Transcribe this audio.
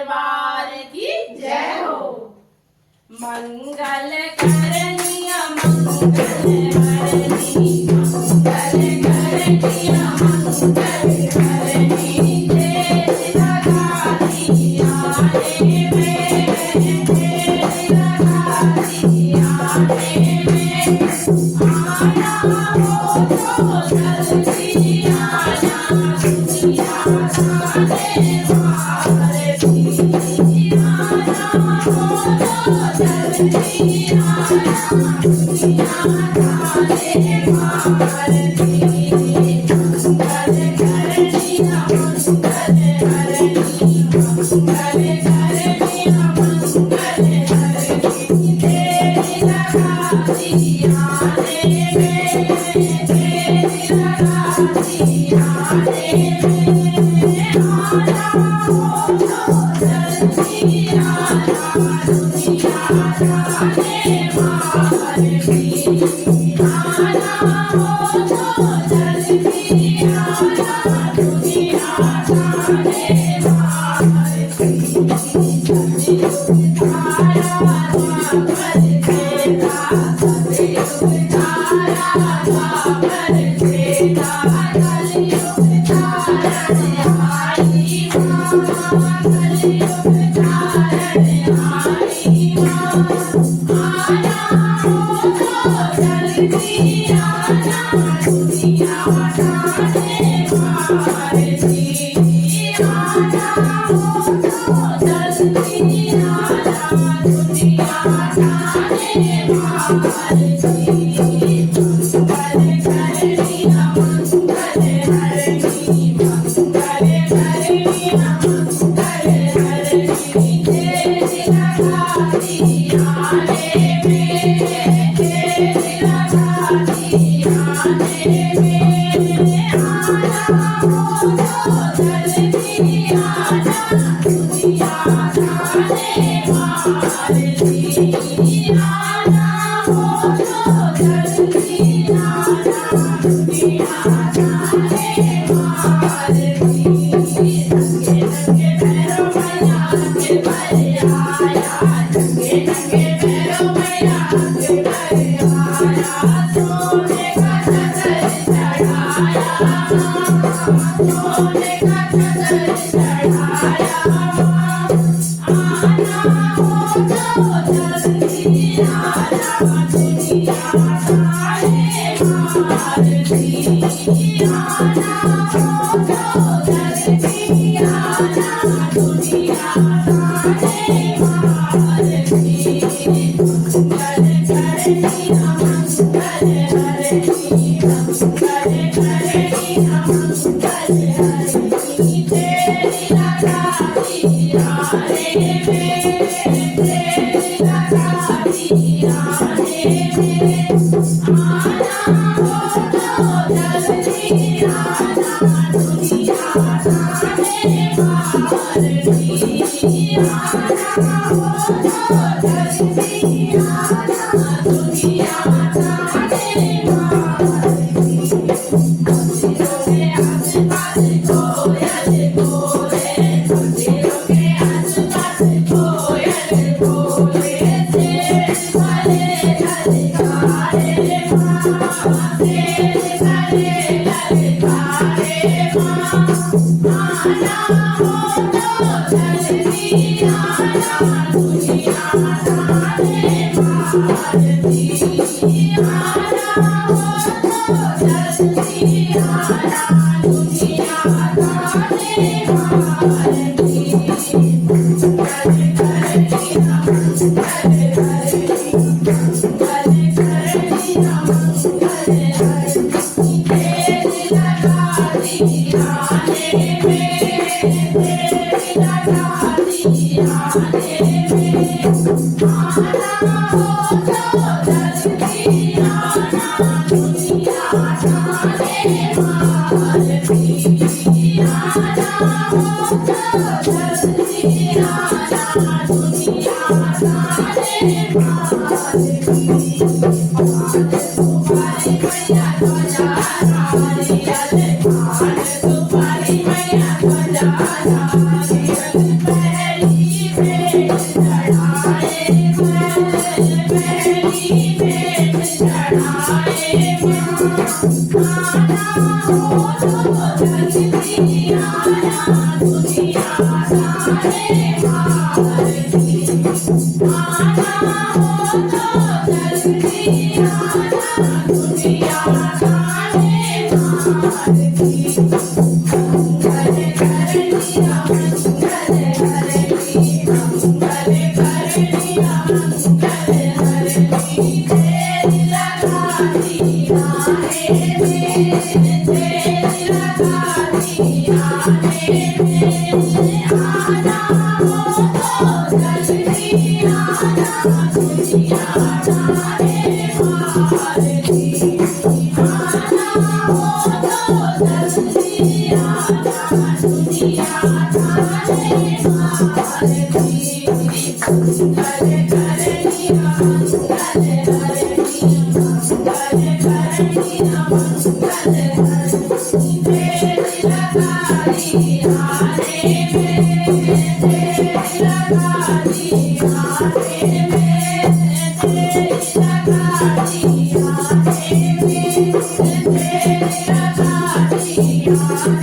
दरबार की जय हो। मंगल करनिया मंगल हरनी, मंगल करनिया मंगल हरनी, तेज लगा दिया रे में, तेज लगा दिया रे में। आना हो तो जल्दी आना, दुनिया जाने वाले भी। आना हो तो जल्दी आना, दुनिया जाने वाले भी। मंगल करनिया मंगल हरनी, मंगल करनिया मंगल हरनी, तेज लगा दिया रे में, तेज लगा दिया रे में। आना हो तो जल्दी आना, दुनिया जाने वाले भी। आना हो तो जल्दी आना, दुनिया जाने वाले भी। तारा द्वापर तेरा, सतयुग तारा द्वापर तेरा, कलयुग तारण हारी माँ, कलयुग तारण हारी माँ। आना हो तो जल्दी आना, दुनिया जाने वाले भी। आना हो तो जल्दी आना, दुनिया जाने वाले भी। मंगल करनिया मंगल हरनी, मंगल करनिया मंगल हरनी, तेज लगा दिया रे में, तेज लगा दिया रे में। आना हो तो जल्दी आना, दुनिया जाने वाले भी। आना हो तो जल्दी आना, दुनिया जाने वाले भी। नंगे नंगे पैरों मैया आगे बढ़ आया, नंगे नंगे पैरों मैया आगे बढ़ आया। सोने का चादर चढ़ाया, सोने का चादर चढ़ाया। आना हो तो जल्दी आना, दुनिया जाने वाले भी। आना हो तो जल्दी आना, दुनिया जाने वाले भी। मंगल करनिया मंगल हरनी, मंगल करनिया मंगल हरनी, तेज लगा दिया रे में, तेज लगा दिया रे में। आना हो तो जल्दी आना, दुनिया जाने वाले भी। आना हो तो जल्दी आना, दुनिया जाने वाले भी। मंदिरों के आस-पास कोयल बोले, मंदिरों के आस-पास कोयल बोले, तेज गले ललकारे माँ, तेज गले ललकारे माँ। आना हो तो जल्दी आना, दुनिया जाने वाले भी। आना हो तो जल्दी आना, दुनिया जाने वाले भी। मंगल करनिया मंगल हरनी, मंगल करनिया मंगल हरनी, तेज लगा दिया रे में, तेज लगा दिया रे में। आना हो तो जल्दी आना, दुनिया जाने वाले भी। आना हो तो जल्दी आना, दुनिया जाने वाले भी। तुम्हारी मैया ध्वजा तुम्हारी मैया ध्वजा Thank you.